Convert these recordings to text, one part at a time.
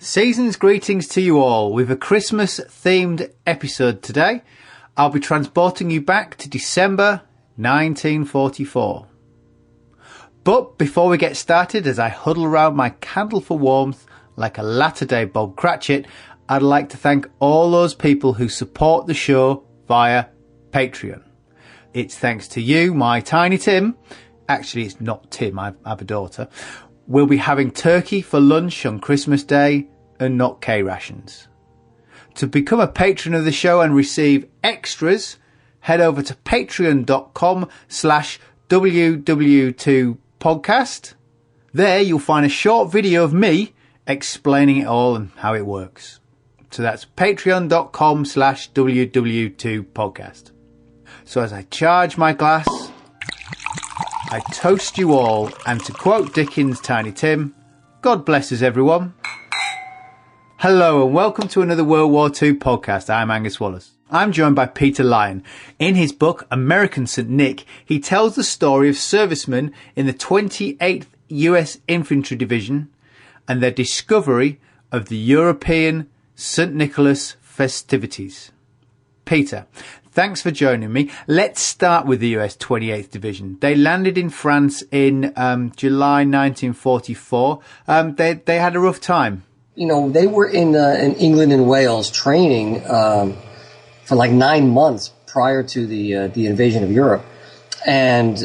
Season's greetings to you all with a Christmas-themed episode today. I'll be transporting you back to December 1944. But before we get started, as I huddle around my candle for warmth like a latter-day Bob Cratchit, I'd like to thank all those people who support the show via Patreon. It's thanks to you, my tiny Tim. Actually, it's not Tim, I have a daughter. We'll be having turkey for lunch on Christmas Day and not K-rations. To become a patron of the show and receive extras, head over to patreon.com/WW2podcast. There you'll find a short video of me explaining it all and how it works. So that's patreon.com/WW2podcast. So as I charge my glass, I toast you all, and to quote Dickens' Tiny Tim, God bless us everyone. Hello and welcome to another World War II podcast. I'm Angus Wallace. I'm joined by Peter Lyon. In his book, American St. Nick, he tells the story of servicemen in the 28th US Infantry Division and their discovery of the European St. Nicholas festivities. Peter, thanks for joining me. Let's start with the US 28th Division. They landed in France in July 1944. They had a rough time. You know, they were in England and Wales training for like 9 months prior to the invasion of Europe. And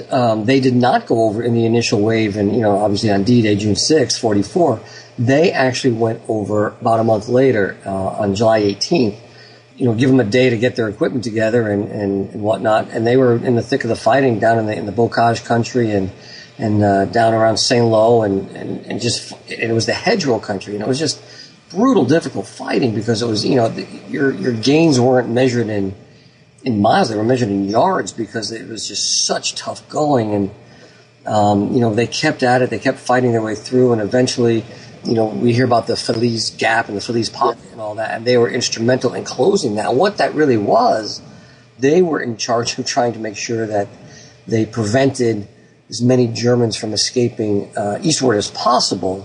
they did not go over in the initial wave, and, you know, obviously on D-Day, June 6, 44. They actually went over about a month later, on July 18th. You know, give them a day to get their equipment together and whatnot. And they were in the thick of the fighting down in the Bocage country and down around Saint-Lô and just, it was the hedgerow country, and it was just brutal, difficult fighting because it was, you know, your gains weren't measured in miles, they were measured in yards because it was just such tough going. And, you know, they kept at it, they kept fighting their way through, and eventually, you know, we hear about the Feliz Gap and the Feliz Pocket and all that, and they were instrumental in closing that. And what that really was, they were in charge of trying to make sure that they prevented as many Germans from escaping eastward as possible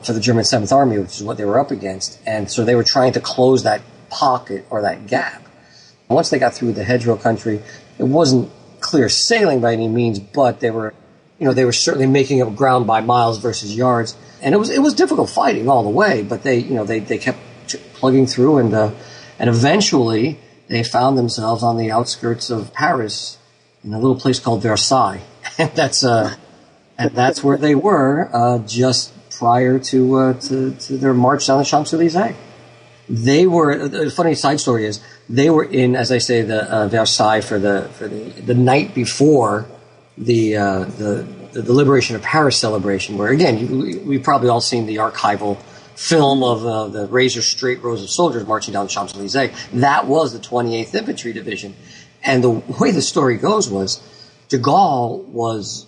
for the German 7th Army, which is what they were up against. And so they were trying to close that pocket or that gap. Once they got through the hedgerow country, it wasn't clear sailing by any means, but they were certainly making up ground by miles versus yards. And it was difficult fighting all the way, but they kept plugging through, and eventually they found themselves on the outskirts of Paris in a little place called Versailles. And that's where they were just prior to their march down the Champs-Élysées. They were, a funny side story is, they were in, as I say, the Versailles for the night before the Liberation of Paris celebration, where, again, we've probably all seen the archival film of the razor straight rows of soldiers marching down the Champs-Élysées. That was the 28th Infantry Division. And the way the story goes was, de Gaulle was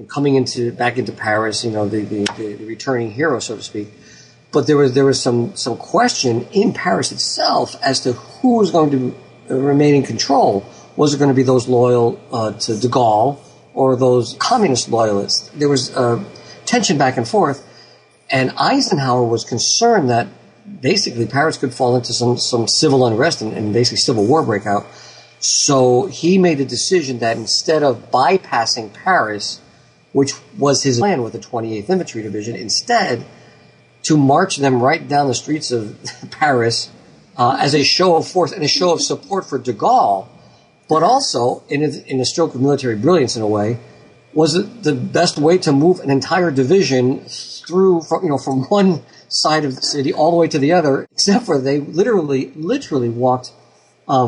coming back into Paris, you know, the returning hero, so to speak. But there was some question in Paris itself as to who was going to remain in control. Was it going to be those loyal to de Gaulle or those communist loyalists? There was tension back and forth, and Eisenhower was concerned that basically Paris could fall into some civil unrest and basically civil war break out. So he made a decision that instead of bypassing Paris, which was his plan with the 28th Infantry Division, instead to march them right down the streets of Paris as a show of force and a show of support for de Gaulle, but also in a stroke of military brilliance in a way, was the best way to move an entire division through from one side of the city all the way to the other, except for they literally walked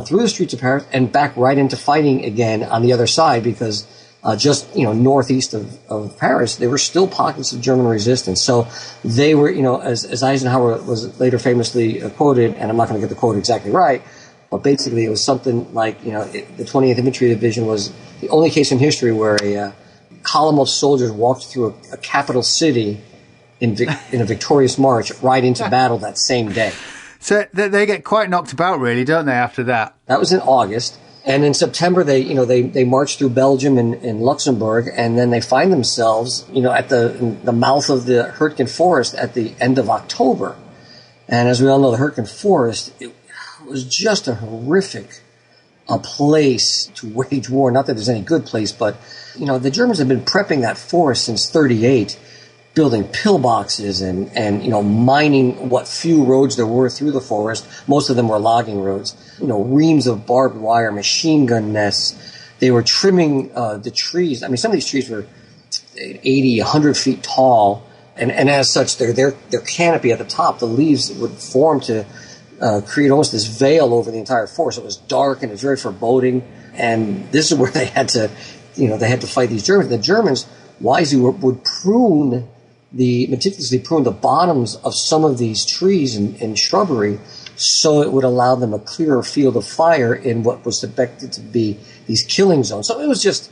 through the streets of Paris and back right into fighting again on the other side, because just northeast of Paris, there were still pockets of German resistance. So they were, as Eisenhower was later famously quoted, and I'm not going to get the quote exactly right, but basically it was something like, the 20th Infantry Division was the only case in history where a column of soldiers walked through a capital city in a victorious march right into battle that same day. So they get quite knocked about, really, don't they, after that? That was in August. And in September, they marched through Belgium and Luxembourg, and then they find themselves, at the mouth of the Hürtgen Forest at the end of October. And as we all know, the Hürtgen Forest, it was just a horrific place to wage war. Not that there's any good place, but, the Germans have been prepping that forest since 38, building pillboxes and mining what few roads there were through the forest. Most of them were logging roads. Reams of barbed wire, machine gun nests. They were trimming the trees. I mean, some of these trees were 80, 100 feet tall. And as such, their canopy at the top, the leaves would form to create almost this veil over the entire forest. It was dark and it was very foreboding. And this is where they had to, they had to fight these Germans. The Germans wisely would meticulously prune the bottoms of some of these trees and shrubbery, so it would allow them a clearer field of fire in what was expected to be these killing zones. So it was just,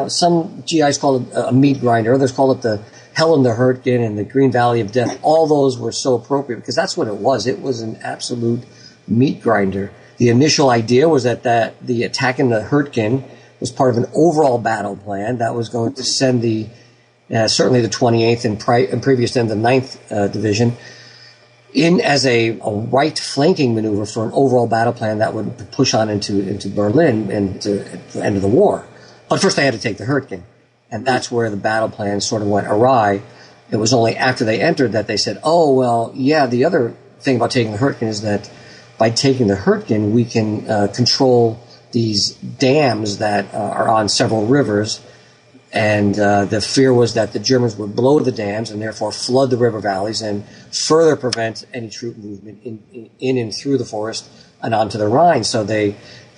some GIs call it a meat grinder, others call it the Hell in the Hürtgen and the Green Valley of Death. All those were so appropriate because that's what it was. It was an absolute meat grinder. The initial idea was that the attack in the Hürtgen was part of an overall battle plan that was going to send certainly the 28th and previous then the 9th Division in as a right flanking maneuver for an overall battle plan that would push on into Berlin and to the end of the war. But first they had to take the Hürtgen. And that's where the battle plan sort of went awry. It was only after they entered that they said, oh, well, yeah, the other thing about taking the Hürtgen is that by taking the Hürtgen, we can control these dams that are on several rivers. And the fear was that the Germans would blow the dams and therefore flood the river valleys and further prevent any troop movement in and through the forest and onto the Rhine. So they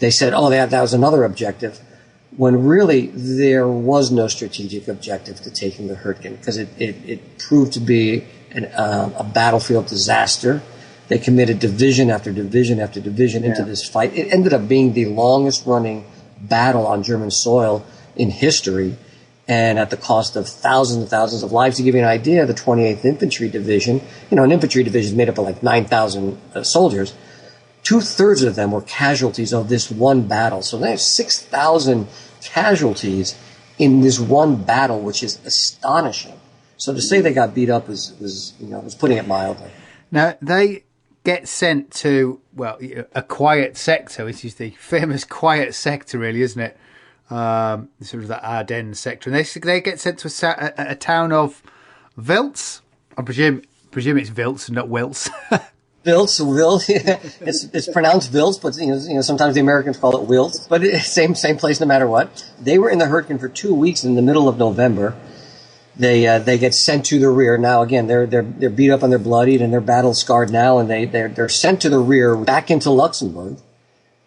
said, oh, that was another objective, when really there was no strategic objective to taking the Hürtgen because it proved to be a battlefield disaster. They committed division after division after division into this fight. It ended up being the longest running battle on German soil in history, and at the cost of thousands and thousands of lives. To give you an idea, the 28th Infantry Division, an infantry division is made up of like 9,000 soldiers. 2/3 of them were casualties of this one battle. So they have 6,000 casualties in this one battle, which is astonishing. So to say they got beat up was putting it mildly. Now, they get sent to, a quiet sector, which is the famous quiet sector, really, isn't it? Sort of the Ardennes sector. And they get sent to a town of Wiltz. I presume it's Wiltz and not Wiltz. Wiltz, it's pronounced Wiltz, but sometimes the Americans call it Wiltz. But it's same place no matter what. They were in the Hürtgen for 2 weeks in the middle of November. They get sent to the rear. Now again, they're beat up and they're bloodied and they're battle scarred now, and they're sent to the rear back into Luxembourg.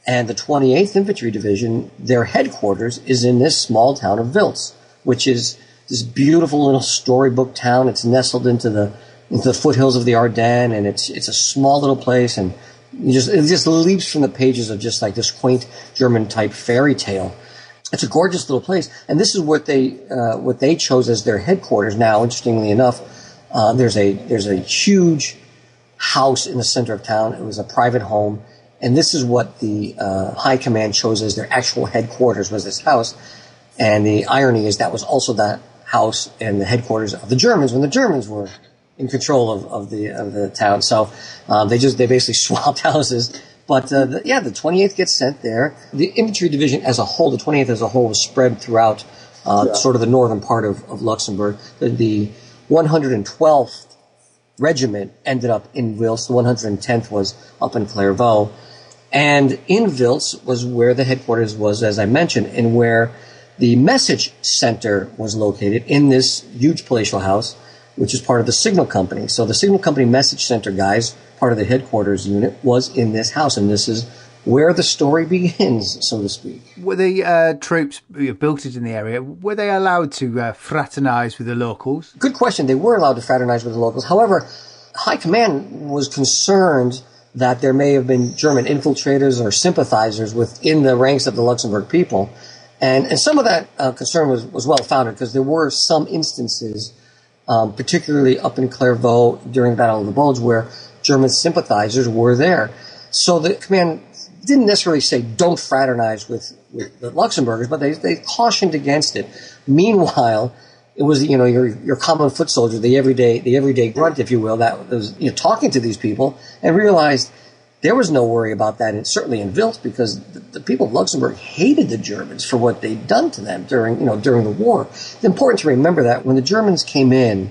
And the 28th Infantry Division, their headquarters is in this small town of Wiltz, which is this beautiful little storybook town. It's nestled into the foothills of the Ardennes, and it's a small little place, and it just leaps from the pages of just like this quaint German type fairy tale. It's a gorgeous little place, and this is what they chose as their headquarters. Now, interestingly enough, there's a huge house in the center of town. It was a private home, and this is what the High Command chose as their actual headquarters, was this house. And the irony is that was also that house and the headquarters of the Germans when the Germans were in control of the town. So they basically swapped houses. But the 28th gets sent there. The infantry division as a whole, the 28th as a whole, was spread throughout sort of the northern part of Luxembourg. The 112th regiment ended up in Wiltz. The 110th was up in Clairvaux. And in Wiltz was where the headquarters was, as I mentioned, and where the message center was located in this huge palatial house, which is part of the signal company. So the signal company message center guys, part of the headquarters unit, was in this house, and this is where the story begins, so to speak. Were the troops billeted in the area, were they allowed to fraternize with the locals? Good question. They were allowed to fraternize with the locals. However, High Command was concerned that there may have been German infiltrators or sympathizers within the ranks of the Luxembourg people. And some of that concern was well-founded, because there were some instances, particularly up in Clairvaux during the Battle of the Bulge, where German sympathizers were there. So the command didn't necessarily say don't fraternize with the Luxembourgers, but they cautioned against it. Meanwhile, It was, your common foot soldier, the everyday grunt, if you will, that was, talking to these people and realized there was no worry about that, and certainly in Wiltz, because the people of Luxembourg hated the Germans for what they'd done to them during the war. It's important to remember that when the Germans came in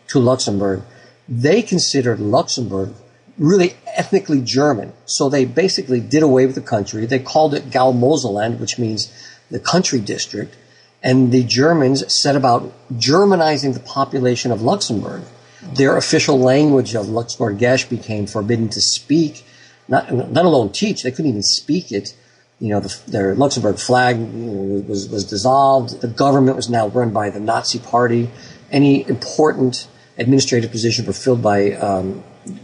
to Luxembourg, they considered Luxembourg really ethnically German. So they basically did away with the country. They called it Gau-Moselland, which means the country district. And the Germans set about Germanizing the population of Luxembourg. Their official language of Luxembourgish became forbidden to speak, not alone teach. They couldn't even speak it. Their Luxembourg flag was dissolved. The government was now run by the Nazi Party. Any important administrative positions were filled by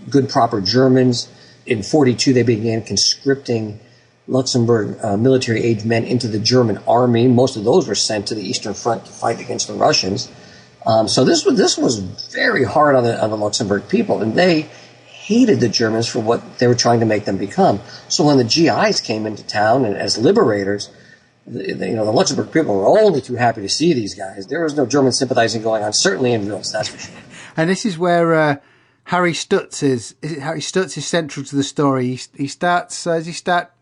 good, proper Germans. In 1942, they began conscripting Luxembourg military-aged men into the German army. Most of those were sent to the Eastern Front to fight against the Russians. So this was very hard on the Luxembourg people, and they hated the Germans for what they were trying to make them become. So when the GIs came into town and as liberators, the Luxembourg people were only too happy to see these guys. There was no German sympathizing going on, certainly in Wiltz, that's for sure. And this is where Harry Stutz is. Is it Harry Stutz is central to the story? He starts. Does he start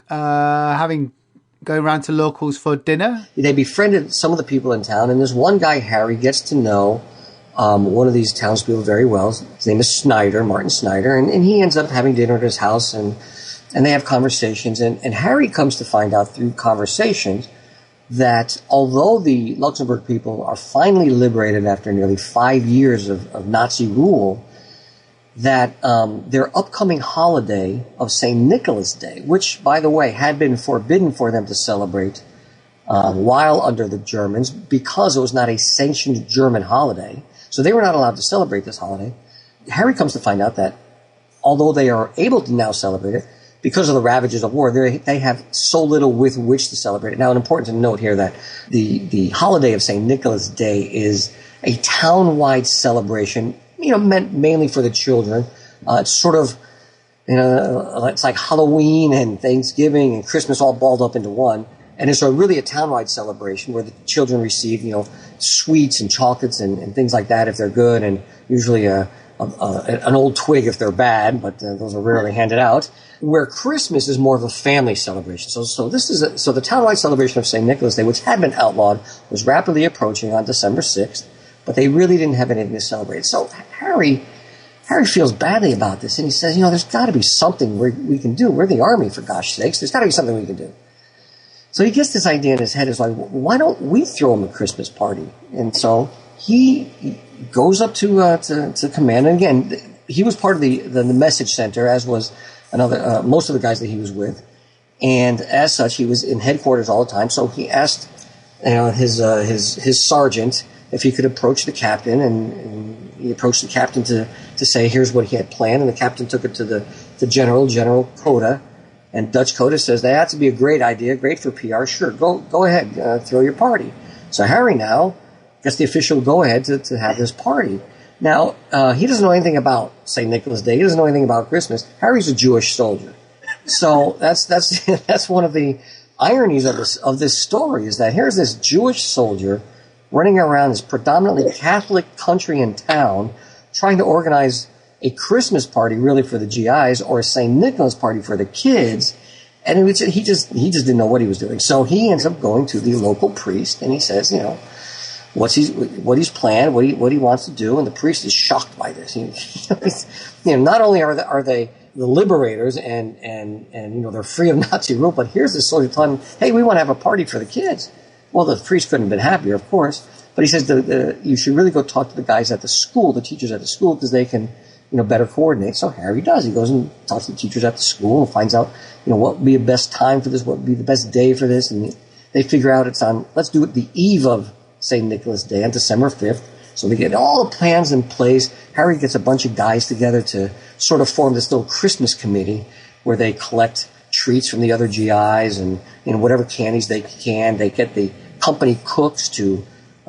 going around to locals for dinner? They befriended some of the people in town, and there's one guy, Harry, gets to know one of these townspeople very well. His name is Snyder, Martin Snyder, and he ends up having dinner at his house, and they have conversations, and Harry comes to find out through conversations that although the Luxembourg people are finally liberated after nearly 5 years of Nazi rule, that their upcoming holiday of St. Nicholas Day, which, by the way, had been forbidden for them to celebrate while under the Germans because it was not a sanctioned German holiday, so they were not allowed to celebrate this holiday. Harry comes to find out that although they are able to now celebrate it, because of the ravages of war, they have so little with which to celebrate it. Now, it's important to note here that the holiday of St. Nicholas Day is a town-wide celebration, meant mainly for the children. It's sort of, it's like Halloween and Thanksgiving and Christmas all balled up into one. And it's really a town-wide celebration where the children receive, sweets and chocolates and things like that if they're good, and usually an old twig if they're bad, but those are rarely handed out. Where Christmas is more of a family celebration. So the town-wide celebration of St. Nicholas Day, which had been outlawed, was rapidly approaching on December 6th, but they really didn't have anything to celebrate. So Harry feels badly about this, and he says, there's got to be something we can do. We're the army, for gosh sakes. There's got to be something we can do. So he gets this idea in his head. It's like, why don't we throw him a Christmas party? And so he goes up to command. And again, he was part of the message center, as was most of the guys that he was with. And as such, he was in headquarters all the time. So he asked, his sergeant if he could approach the captain, and he approached the captain to say here's what he had planned. And the captain took it to the General Coda. And Dutch Coda says that has to be a great idea, great for PR. Sure, go ahead, throw your party. So Harry now gets the official go-ahead to have this party. Now, he doesn't know anything about St. Nicholas Day. He doesn't know anything about Christmas. Harry's a Jewish soldier. So that's one of the ironies of this story, is that here's this Jewish soldier running around this predominantly Catholic country and town trying to organize a Christmas party really for the GIs or a St. Nicholas party for the kids. And he just didn't know what he was doing. So he ends up going to the local priest, and he says, what he's planned, what he wants to do, and the priest is shocked by this. Not only are they the liberators and they're free of Nazi rule, but here's this soldier telling them, hey, we want to have a party for the kids. Well, the priest couldn't have been happier, of course, but he says you should really go talk to the guys at the school, the teachers at the school, because they can better coordinate. So Harry does. He goes and talks to the teachers at the school and finds out what would be the best time for this, what would be the best day for this, and they figure out let's do it the eve of St. Nicholas Day on December 5th. So they get all the plans in place. Harry gets a bunch of guys together to sort of form this little Christmas committee where they collect treats from the other GIs and whatever candies they can. They get the company cooks to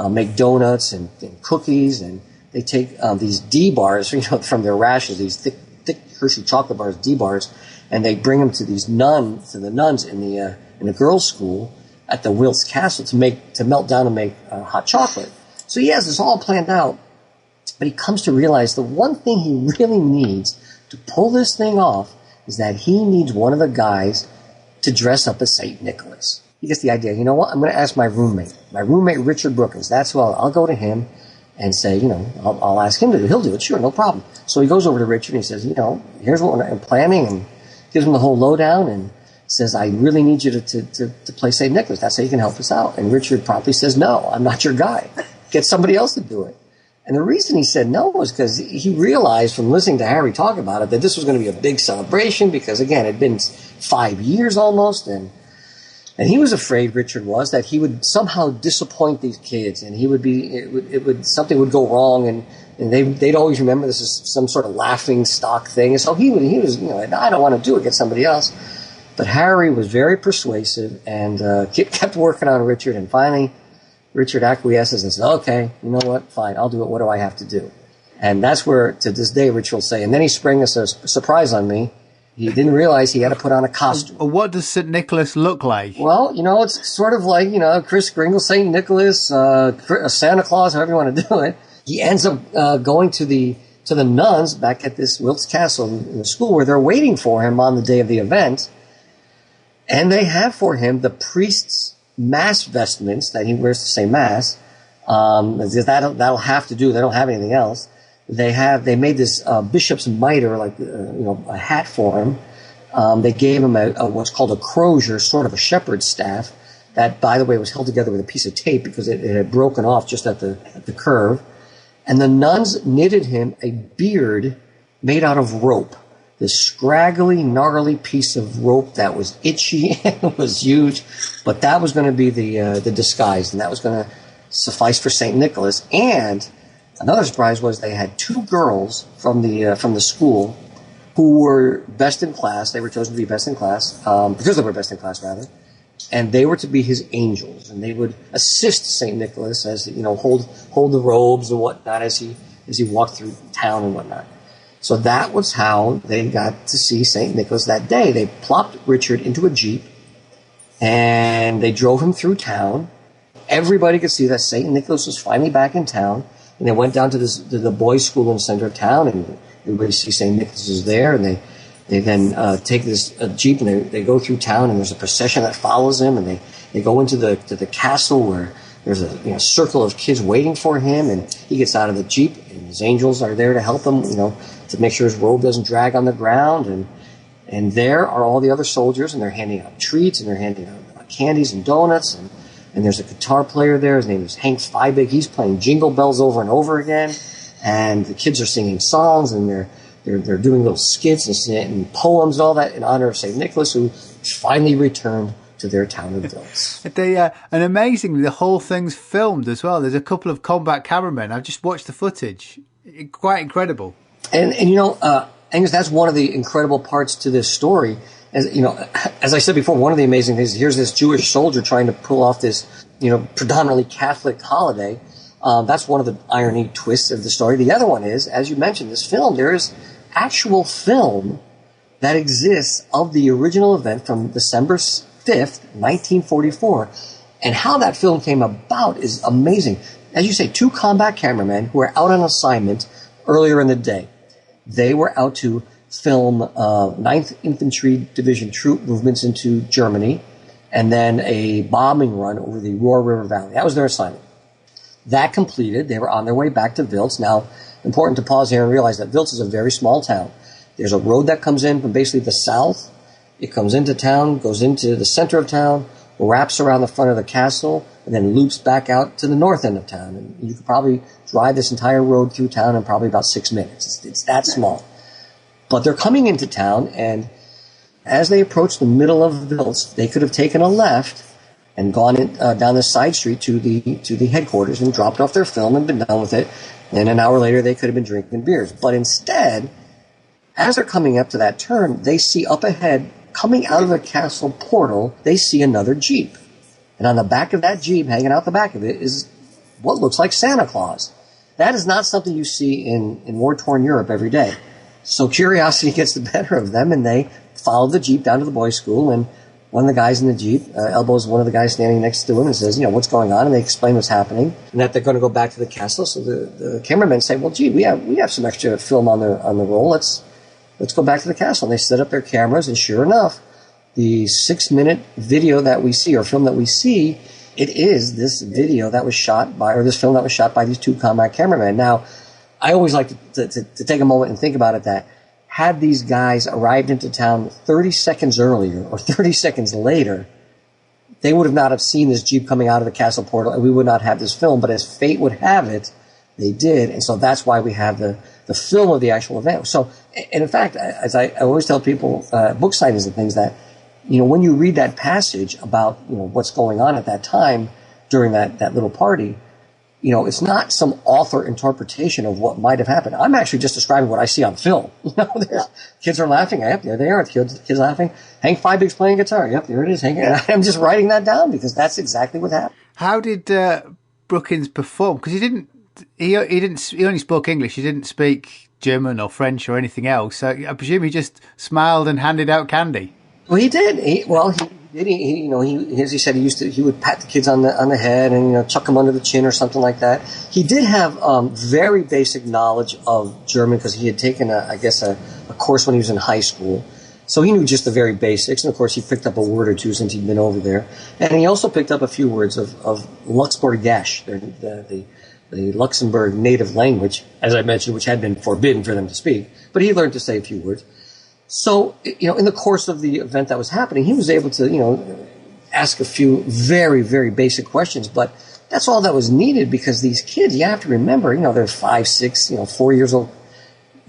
make donuts and cookies, and they take these D-bars from their rations, these thick Hershey chocolate bars, D-bars, and they bring them to the nuns in the girls' school at the Wiltz Castle to melt down and make hot chocolate. So he has this all planned out, but he comes to realize the one thing he really needs to pull this thing off is that he needs one of the guys to dress up as St. Nicholas. He gets the idea, you know what, I'm going to ask my roommate Richard Brookins. That's who I'll go to him and say, I'll ask him to do it. He'll do it, sure, no problem. So he goes over to Richard and he says, here's what I'm planning, and gives him the whole lowdown and says, I really need you to play St. Nicholas. That's how you can help us out. And Richard promptly says, no, I'm not your guy. Get somebody else to do it. And the reason he said no was because he realized from listening to Harry talk about it that this was going to be a big celebration because, again, it had been 5 years almost, and he was afraid, Richard was, that he would somehow disappoint these kids, and something would go wrong, and they'd always remember this is some sort of laughing stock thing. And so he was, I don't want to do it, get somebody else. But Harry was very persuasive and kept working on Richard, and finally Richard acquiesces and says, okay, you know what, fine, I'll do it. What do I have to do? And that's where, to this day, Richard will say, and then he sprang a surprise on me. He didn't realize he had to put on a costume. What does St. Nicholas look like? Well, it's sort of like, Kris Kringle, St. Nicholas, Santa Claus, however you want to do it. He ends up going to the nuns back at this Wiltz Castle in the school where they're waiting for him on the day of the event. And they have for him the priest's mass vestments that he wears to say mass. That'll have to do. They don't have anything else. They made this bishop's mitre, like a hat for him. They gave him what's called a crozier, sort of a shepherd's staff. That, by the way, was held together with a piece of tape because it had broken off just at the curve. And the nuns knitted him a beard made out of rope. This scraggly, gnarly piece of rope that was itchy and was huge, but that was going to be the disguise, and that was going to suffice for St. Nicholas. And another surprise was they had two girls from the school who were best in class. They were chosen to be best in class because they were best in class, rather. And they were to be his angels, and they would assist St. Nicholas as hold the robes and whatnot as he walked through town and whatnot. So that was how they got to see St. Nicholas that day. They plopped Richard into a Jeep, and they drove him through town. Everybody could see that St. Nicholas was finally back in town, and they went down to the boys' school in the center of town, and everybody sees St. Nicholas is there, and they then take this Jeep, and they go through town, and there's a procession that follows him, and they go into the castle where there's a circle of kids waiting for him, and he gets out of the Jeep, and his angels are there to help him, to make sure his robe doesn't drag on the ground, and there are all the other soldiers, and they're handing out treats, and they're handing out candies and donuts, and there's a guitar player there. His name is Hank Feibig. He's playing Jingle Bells over and over again, and the kids are singing songs, and they're doing little skits and poems and all that in honor of St. Nicholas, who finally returned to their town of Wiltz. And amazingly, the whole thing's filmed as well. There's a couple of combat cameramen. I've just watched the footage. Quite incredible. And Angus, that's one of the incredible parts to this story. As I said before, one of the amazing things, here's this Jewish soldier trying to pull off this, predominantly Catholic holiday. That's one of the irony twists of the story. The other one is, as you mentioned, this film, there is actual film that exists of the original event from December 5th, 1944. And how that film came about is amazing. As you say, two combat cameramen who were out on assignment earlier in the day. They were out to film 9th Infantry Division troop movements into Germany and then a bombing run over the Roar River Valley. That was their assignment. That completed, they were on their way back to Wiltz. Now, important to pause here and realize that Wiltz is a very small town. There's a road that comes in from basically the south. It comes into town, goes into the center of town, wraps around the front of the castle, and then loops back out to the north end of town. And you could probably drive this entire road through town in probably about 6 minutes. It's that small. But they're coming into town, and as they approach the middle of Wiltz, they could have taken a left and gone down this side street to the headquarters and dropped off their film and been done with it. And an hour later, they could have been drinking beers. But instead, as they're coming up to that turn, they see up ahead, coming out of the castle portal, they see another Jeep. And on the back of that Jeep, hanging out the back of it, is what looks like Santa Claus. That is not something you see in war-torn Europe every day. So curiosity gets the better of them, and they follow the Jeep down to the boys' school, and one of the guys in the Jeep elbows one of the guys standing next to him and says, what's going on? And they explain what's happening and that they're going to go back to the castle. So the cameramen say, well, gee, we have some extra film on the roll. Let's go back to the castle. And they set up their cameras, and sure enough, the 6-minute video that we see, or film that we see, it is this video that was shot by, or this film that was shot by these two combat cameramen. Now, I always like to take a moment and think about it that had these guys arrived into town 30 seconds earlier or 30 seconds later, they would have not have seen this Jeep coming out of the castle portal, and we would not have this film. But as fate would have it, they did. And so that's why we have the film of the actual event. So, and in fact, as I always tell people, book signings and things, that, when you read that passage about, what's going on at that time during that little party, it's not some author interpretation of what might have happened. I'm actually just describing what I see on film. Kids are laughing. Yep, there they are. Kids laughing. Hank Feibig's playing guitar. Yep, there it is. Hank. And I'm just writing that down because that's exactly what happened. How did Brookins perform? Because he only spoke English. He didn't speak German or French or anything else. So I presume he just smiled and handed out candy. Well, he did. He did. As he said, he would pat the kids on the head and chuck them under the chin or something like that. He did have very basic knowledge of German because he had taken a course when he was in high school, so he knew just the very basics. And of course, he picked up a word or two since he'd been over there, and he also picked up a few words of Luxembourg, the Luxembourg native language, as I mentioned, which had been forbidden for them to speak, but he learned to say a few words. So, in the course of the event that was happening, he was able to, ask a few very, very basic questions, but that's all that was needed because these kids, you have to remember, they're 5, 6, 4 years old.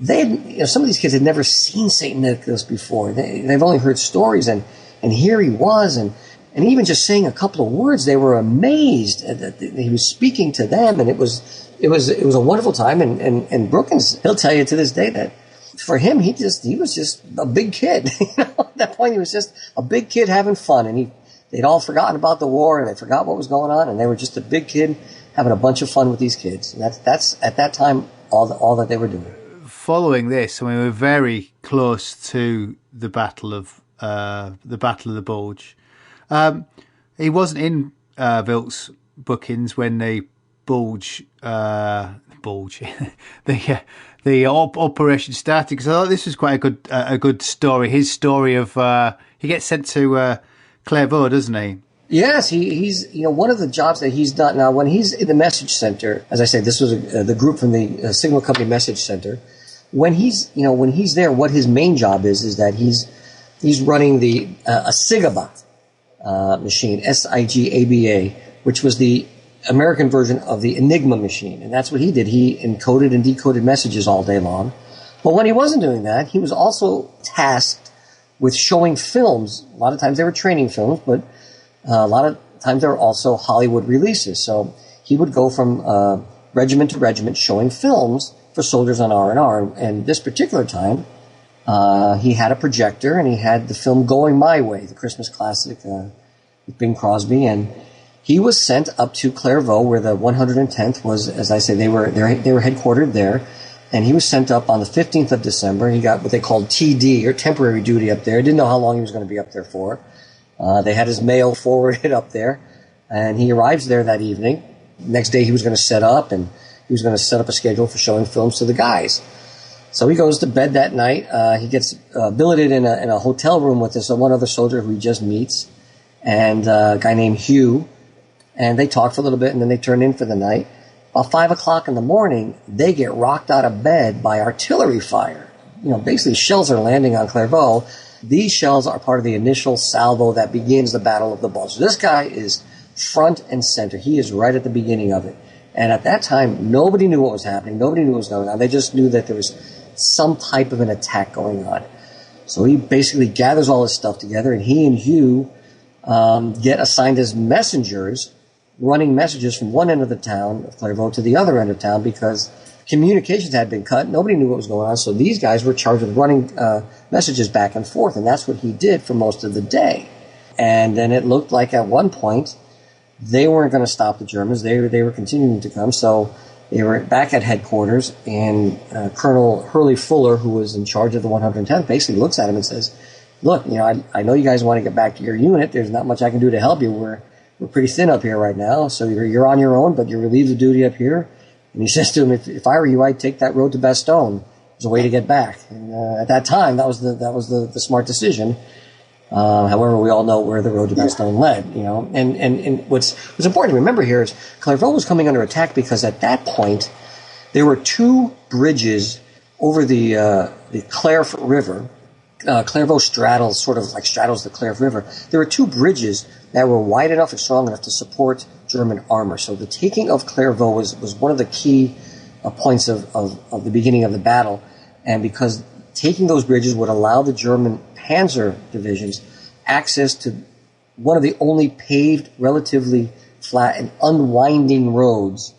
Some of these kids had never seen St. Nicholas before. They've only heard stories, and here he was, and even just saying a couple of words, they were amazed that he was speaking to them, and it was a wonderful time, and Brookins, he'll tell you to this day that for him, he was just a big kid. At that point, he was just a big kid having fun, and they'd all forgotten about the war, and they forgot what was going on, and they were just a big kid having a bunch of fun with these kids. And that's at that time all that they were doing. Following this, we were very close to the Battle of the Bulge. He wasn't in Wiltz Brookins when the Bulge. The operation started, because I thought this was quite a good story. His story of he gets sent to Clairvaux, doesn't he? Yes, he's one of the jobs that he's done now. When he's in the message center, as I say, this was the group from the Signal Company Message Center. When he's there, what his main job is that he's running a SIGABA machine, SIGABA, which was the American version of the Enigma machine. And that's what he did. He encoded and decoded messages all day long. But when he wasn't doing that, he was also tasked with showing films. A lot of times they were training films, but a lot of times they were also Hollywood releases. So he would go from regiment to regiment showing films for soldiers on R&R. And this particular time, he had a projector and he had the film Going My Way, the Christmas classic with Bing Crosby, and he was sent up to Clairvaux, where the 110th was, as I say, they were headquartered there, and he was sent up on the 15th of December. He got what they called TD, or temporary duty, up there. Didn't know how long he was going to be up there for. They had his mail forwarded up there, and he arrives there that evening. Next day he was going to set up, and he was going to set up a schedule for showing films to the guys. So he goes to bed that night. He gets billeted in a hotel room with this one other soldier who he just meets, and a guy named Hugh. And they talk for a little bit, and then they turn in for the night. About 5 o'clock in the morning, they get rocked out of bed by artillery fire. Basically shells are landing on Clairvaux. These shells are part of the initial salvo that begins the Battle of the Bulge. So this guy is front and center. He is right at the beginning of it. And at that time, nobody knew what was happening. Nobody knew what was going on. They just knew that there was some type of an attack going on. So he basically gathers all his stuff together, and he and Hugh get assigned as messengers, running messages from one end of the town of Clairvaux to the other end of town, because communications had been cut. Nobody knew what was going on. So these guys were charged with running messages back and forth, and that's what he did for most of the day. And then it looked like at one point they weren't going to stop the Germans. They were continuing to come. So they were back at headquarters, and Colonel Hurley Fuller, who was in charge of the 110th, basically looks at him and says, look, I know you guys want to get back to your unit. There's not much I can do to help you. We're pretty thin up here right now, so you're on your own, but you're relieved of duty up here. And he says to him, if I were you, I'd take that road to Bastogne. There's a way to get back. And at that time, that was the smart decision. However, we all know where the road to Bastogne led, And what's important to remember here is Clairvaux was coming under attack because at that point there were two bridges over the Clairvaux River. Clairvaux straddles the Clairvaux River. There were two bridges that were wide enough and strong enough to support German armor. So the taking of Clairvaux was one of the key points of the beginning of the battle. And because taking those bridges would allow the German Panzer divisions access to one of the only paved, relatively flat and unwinding roads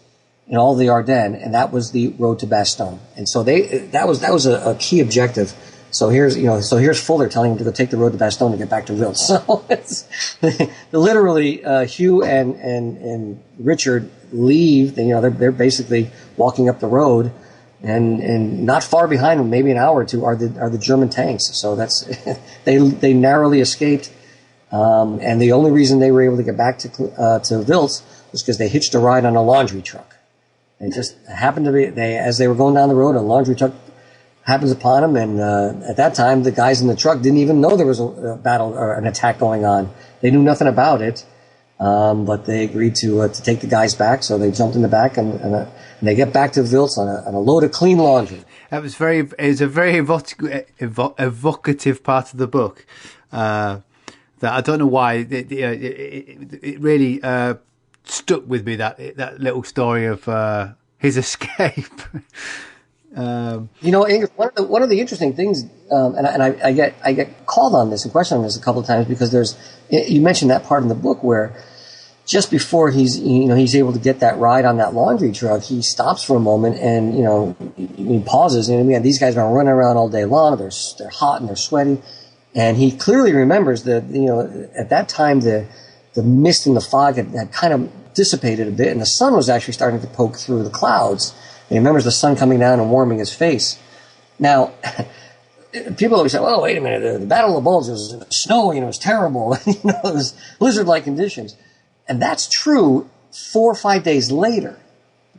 in all of the Ardennes, and that was the road to Bastogne. And so that was a key objective. So here's Fuller telling him to go take the road to Bastogne to get back to Wiltz. So it's literally Hugh and Richard leave. They're basically walking up the road, and not far behind them, maybe an hour or two, are the German tanks. So that's they narrowly escaped, and the only reason they were able to get back to Wiltz was because they hitched a ride on a laundry truck. It just happened to be as they were going down the road, a laundry truck happens upon them, and at that time, the guys in the truck didn't even know there was a battle or an attack going on. They knew nothing about it, but they agreed to take the guys back. So they jumped in the back, and they get back to Wiltz on a load of clean laundry. It was a very evocative part of the book that I don't know why it really stuck with me. That little story of his escape. Ingrid, one of the interesting things, and I get called on this and questioned on this a couple of times because you mentioned that part in the book where just before he's able to get that ride on that laundry truck, he stops for a moment and he pauses. And these guys are running around all day long. They're hot and they're sweaty, and he clearly remembers that at that time the mist and the fog had kind of dissipated a bit, and the sun was actually starting to poke through the clouds. And he remembers the sun coming down and warming his face. Now, people always say, "Well, wait a minute, the Battle of the Bulge was snow, it was terrible, it was blizzard-like conditions." And that's true 4 or 5 days later.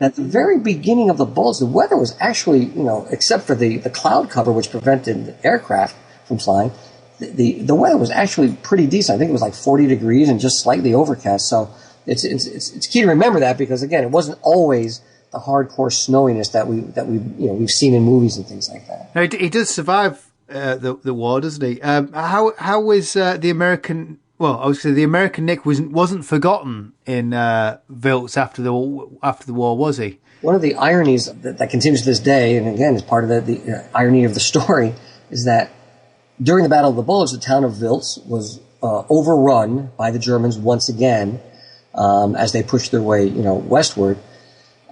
At the very beginning of the Bulge, the weather was actually, except for the cloud cover which prevented aircraft from flying, the weather was actually pretty decent. I think it was like 40 degrees and just slightly overcast. So it's key to remember that because, again, it wasn't always the hardcore snowiness that we've seen in movies and things like that. Now, he does survive the war, doesn't he? How was the American? Well, I was going to say the American Nick wasn't forgotten in Wiltz after the war, was he? One of the ironies that continues to this day, and again, is part of the irony of the story, is that during the Battle of the Bulge, the town of Wiltz was overrun by the Germans once again as they pushed their way, westward.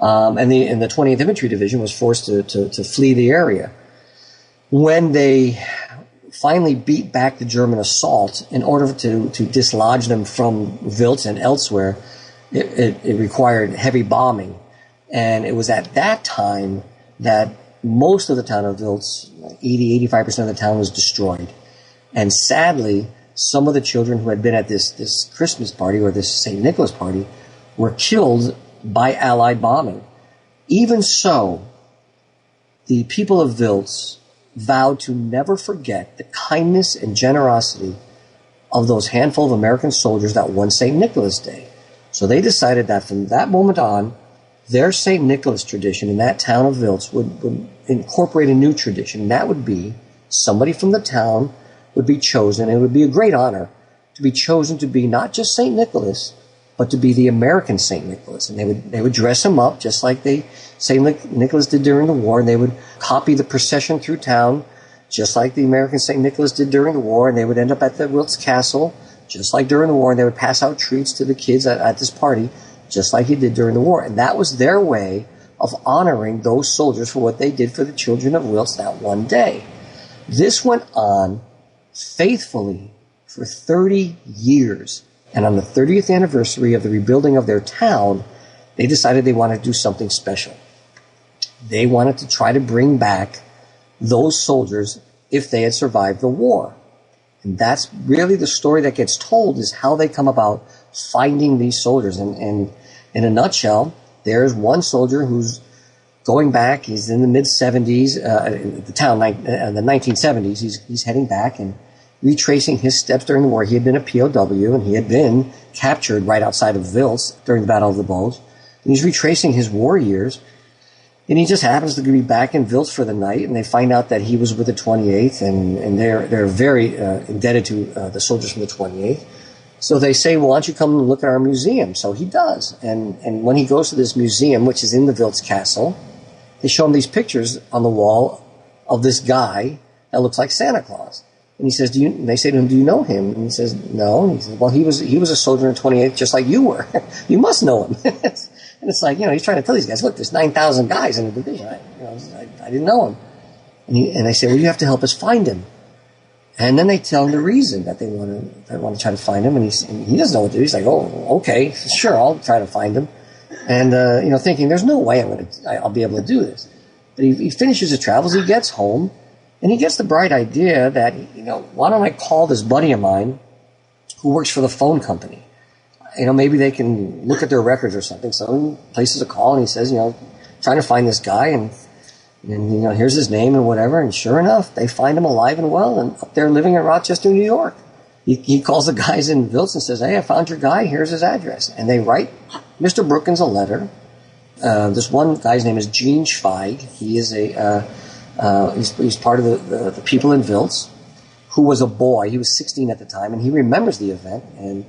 And the 20th Infantry Division was forced to flee the area. When they finally beat back the German assault, in order to dislodge them from Wiltz and elsewhere, it required heavy bombing. And it was at that time that most of the town of Wiltz, 85% of the town, was destroyed. And sadly, some of the children who had been at this Christmas party or this St. Nicholas party were killed by Allied bombing. Even so, the people of Wiltz vowed to never forget the kindness and generosity of those handful of American soldiers that won St. Nicholas Day. So they decided that from that moment on, their St. Nicholas tradition in that town of Wiltz would incorporate a new tradition, and that would be somebody from the town would be chosen, and it would be a great honor to be chosen to be not just St. Nicholas, but to be the American St. Nicholas. And they would dress him up just like St. Nicholas did during the war, and they would copy the procession through town just like the American St. Nicholas did during the war, and they would end up at the Wiltz Castle just like during the war, and they would pass out treats to the kids at this party just like he did during the war. And that was their way of honoring those soldiers for what they did for the children of Wiltz that one day. This went on faithfully for 30 years. And on the 30th anniversary of the rebuilding of their town, they decided they wanted to do something special. They wanted to try to bring back those soldiers if they had survived the war. And that's really the story that gets told, is how they come about finding these soldiers. And in a nutshell, there's one soldier who's going back. He's in the mid-70s, the 1970s. He's heading back and retracing his steps during the war. He had been a POW, and he had been captured right outside of Wiltz during the Battle of the Bulge. And he's retracing his war years. And he just happens to be back in Wiltz for the night, and they find out that he was with the 28th, and they're very indebted to the soldiers from the 28th. So they say, well, why don't you come and look at our museum? So he does. And when he goes to this museum, which is in the Wiltz Castle, they show him these pictures on the wall of this guy that looks like Santa Claus. And he says, and they say to him, do you know him? And he says, no. And he says, well, he was a soldier in the 28th just like you were. You must know him. And it's like, he's trying to tell these guys, look, there's 9,000 guys in the division. I didn't know him. And they say, well, you have to help us find him. And then they tell him the reason that they want to try to find him. And he doesn't know what to do. He's like, oh, okay, sure, I'll try to find him. And, thinking, there's no way I'll be able to do this. But he finishes his travels, he gets home, and he gets the bright idea that, why don't I call this buddy of mine who works for the phone company? Maybe they can look at their records or something. So he places a call and he says, trying to find this guy, and here's his name and whatever. And sure enough, they find him alive and well and up there living in Rochester, New York. He calls the guys in Wiltz and says, hey, I found your guy. Here's his address. And they write Mr. Brookins a letter. This one guy's name is Gene Schweig. He is he's part of the people in Wiltz, who was a boy. He was 16 at the time, and he remembers the event. And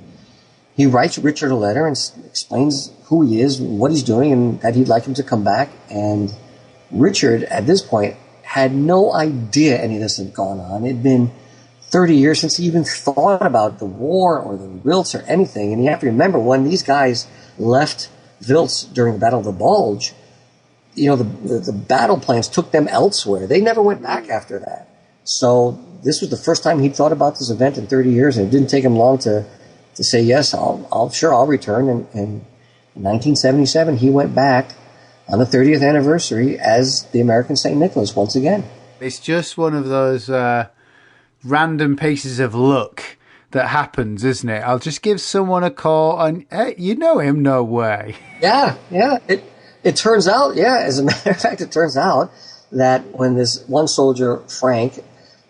he writes Richard a letter and explains who he is, what he's doing, and that he'd like him to come back. And Richard, at this point, had no idea any of this had gone on. It had been 30 years since he even thought about the war or the Wiltz or anything. And you have to remember, when these guys left Wiltz during the Battle of the Bulge, the battle plans took them elsewhere. They never went back after that. So this was the first time he'd thought about this event in 30 years, and it didn't take him long to say, yes, I'll return. And in 1977, he went back on the 30th anniversary as the American St. Nicholas once again. It's just one of those random pieces of luck that happens, isn't it? I'll just give someone a call and, hey, you know him? No way. Yeah. It turns out, as a matter of fact, it turns out that when this one soldier, Frank,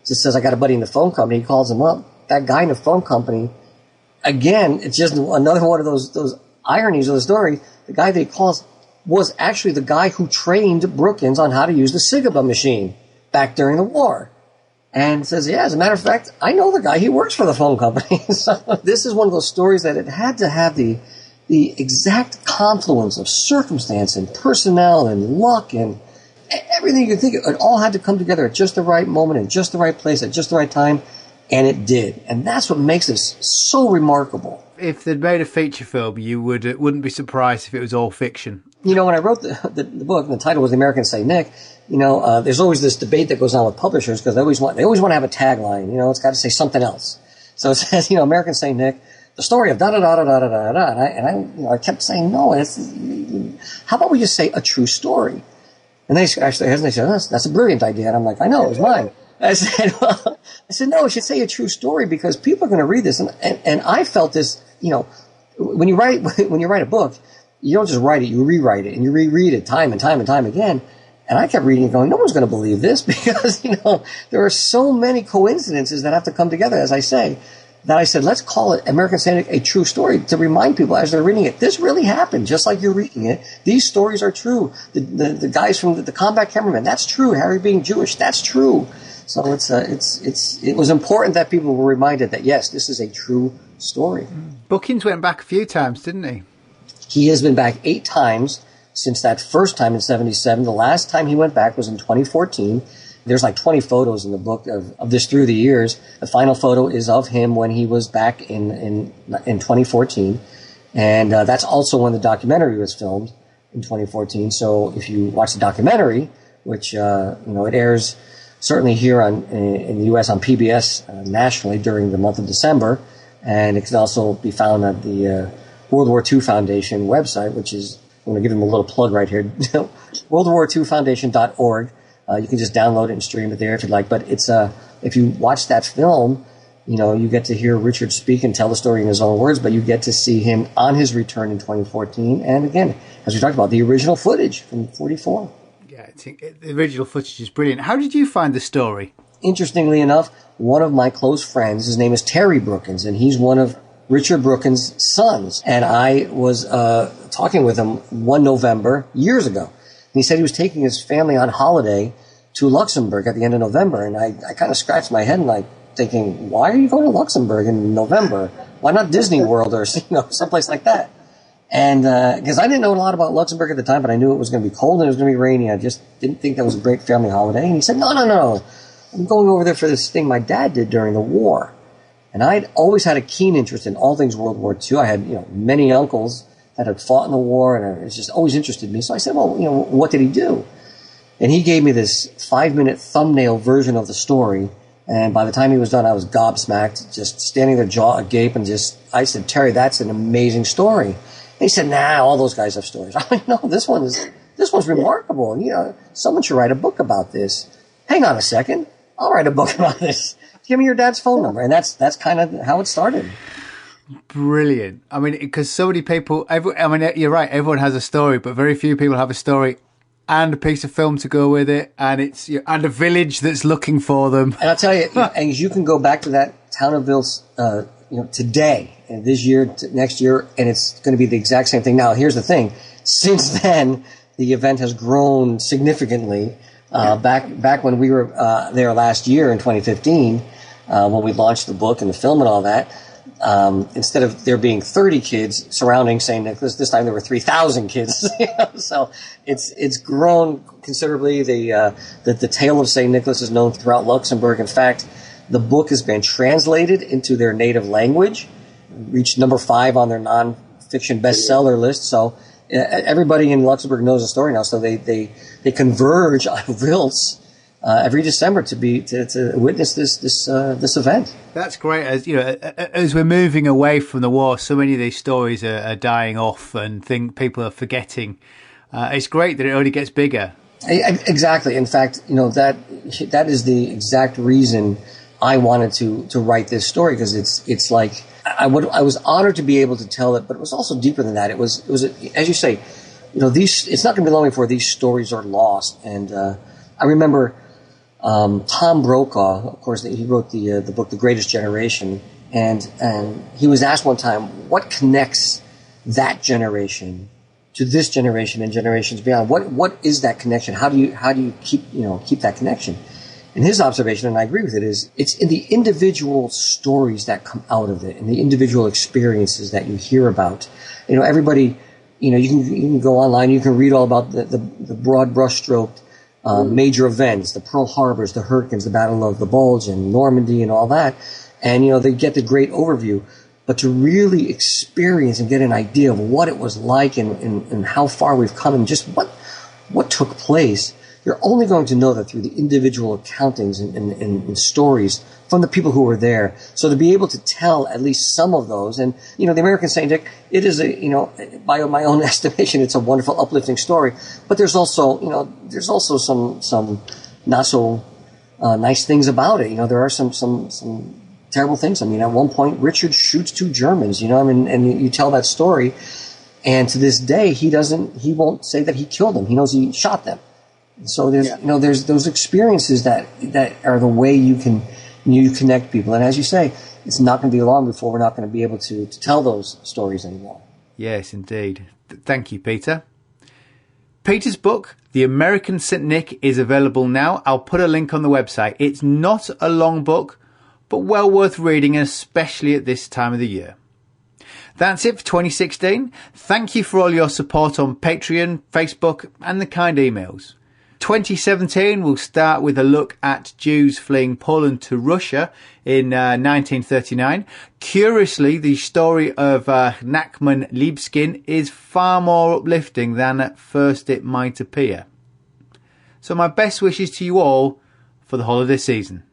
just says, I got a buddy in the phone company, he calls him up. That guy in the phone company, again, it's just another one of those ironies of the story. The guy that he calls was actually the guy who trained Brookins on how to use the Sigaba machine back during the war. And says, as a matter of fact, I know the guy. He works for the phone company. So this is one of those stories that it had to have the exact confluence of circumstance and personnel and luck and everything you can think of. It all had to come together at just the right moment, in just the right place, at just the right time. And it did. And that's what makes this so remarkable. If they'd made a feature film, you wouldn't be surprised if it was all fiction. When I wrote the book, and the title was The American St. Nick, there's always this debate that goes on with publishers because they always want to have a tagline. It's got to say something else. So it says, American St. Nick, the story of da-da-da-da-da-da-da-da. And I kept saying, no, how about we just say a true story? And they actually said, that's a brilliant idea. And I'm like, I know, it was mine. I said, no, we should say a true story because people are going to read this. And I felt this, when you write a book, you don't just write it, you rewrite it and you reread it time and time and time again. And I kept reading it going, no one's going to believe this because, there are so many coincidences that have to come together, as I say, that I said, let's call it American St. Nick, a true story to remind people as they're reading it. This really happened, just like you're reading it. These stories are true. The guys from the combat cameraman, that's true. Harry being Jewish, that's true. So it was important that people were reminded that, yes, this is a true story. Brookins went back a few times, didn't he? He has been back 8 times since that first time in 77. The last time he went back was in 2014. There's like 20 photos in the book of this through the years. The final photo is of him when he was back in 2014. And that's also when the documentary was filmed in 2014. So if you watch the documentary, which, it airs certainly here in the U.S. on PBS nationally during the month of December, and it can also be found at the World War II Foundation website, which is, I'm going to give them a little plug right here, worldwar2foundation.org. You can just download it and stream it there if you'd like. But it's if you watch that film, You get to hear Richard speak and tell the story in his own words, but you get to see him on his return in 2014. And again, as we talked about, the original footage from 44. Yeah, the original footage is brilliant. How did you find the story? Interestingly enough, one of my close friends, his name is Terry Brookins, and he's one of Richard Brookins' sons. And I was talking with him one November years ago. And he said he was taking his family on holiday to Luxembourg at the end of November. And I kind of scratched my head and thinking, why are you going to Luxembourg in November? Why not Disney World or someplace like that? And because I didn't know a lot about Luxembourg at the time, but I knew it was going to be cold and it was going to be rainy. I just didn't think that was a great family holiday. And he said, no. I'm going over there for this thing my dad did during the war. And I'd always had a keen interest in all things World War II. I had, many uncles that had fought in the war, and it just always interested me. So I said, well, what did he do? And he gave me this 5-minute thumbnail version of the story. And by the time he was done, I was gobsmacked, just standing there, jaw agape, and I said, Terry, that's an amazing story. And he said, nah, all those guys have stories. I'm like, no, this one's remarkable. Someone should write a book about this. Hang on a second. I'll write a book about this. Give me your dad's phone number. And that's kind of how it started. Brilliant. I mean, because so many people, you're right, everyone has a story, but very few people have a story and a piece of film to go with it, and and a village that's looking for them. And I'll tell you, and you can go back to that town of Wiltz, today, and this year, next year, and it's going to be the exact same thing. Now, here's the thing. Since then, the event has grown significantly. Back when we were there last year in 2015, when we launched the book and the film and all that, instead of there being 30 kids surrounding St. Nicholas, this time there were 3,000 kids. So it's grown considerably. The tale of St. Nicholas is known throughout Luxembourg. In fact, the book has been translated into their native language, reached number 5 on their non-fiction bestseller list. So everybody in Luxembourg knows the story now. So they converge on Wiltz every December to witness this event. That's great. As we're moving away from the war, so many of these stories are dying off and people are forgetting. It's great that it only gets bigger. Exactly. In fact, that is the exact reason I wanted to write this story, because it's like I was honored to be able to tell it, but it was also deeper than that. It was as you say, it's not going to be long before these stories are lost. And I remember Tom Brokaw, of course, he wrote the book The Greatest Generation, and he was asked one time, what connects that generation to this generation and generations beyond? What is that connection? How do you keep that connection? And his observation, and I agree with it, is it's in the individual stories that come out of it and the individual experiences that you hear about. Everybody, you can go online, you can read all about the broad brushstroke major events, the Pearl Harbors, the Hürtgens, the Battle of the Bulge and Normandy and all that. And, they get the great overview. But to really experience and get an idea of what it was like and how far we've come and just what took place, you're only going to know that through the individual accountings and stories from the people who were there. So to be able to tell at least some of those, and, the American Saint Nick, it is by my own estimation, it's a wonderful, uplifting story. But there's also, some not so nice things about it. There are some terrible things. At one point, Richard shoots 2 Germans, and you tell that story, and to this day, he won't say that he killed them. He knows he shot them. So there's those experiences that are the way you connect people. And as you say, it's not going to be long before we're not going to be able to tell those stories anymore. Yes, indeed. Thank you, Peter. Peter's book, The American St. Nick, is available now. I'll put a link on the website. It's not a long book, but well worth reading, especially at this time of the year. That's it for 2016. Thank you for all your support on Patreon, Facebook, and the kind emails. 2017 will start with a look at Jews fleeing Poland to Russia in 1939. Curiously, the story of Nachman Liebskin is far more uplifting than at first it might appear. So my best wishes to you all for the holiday season.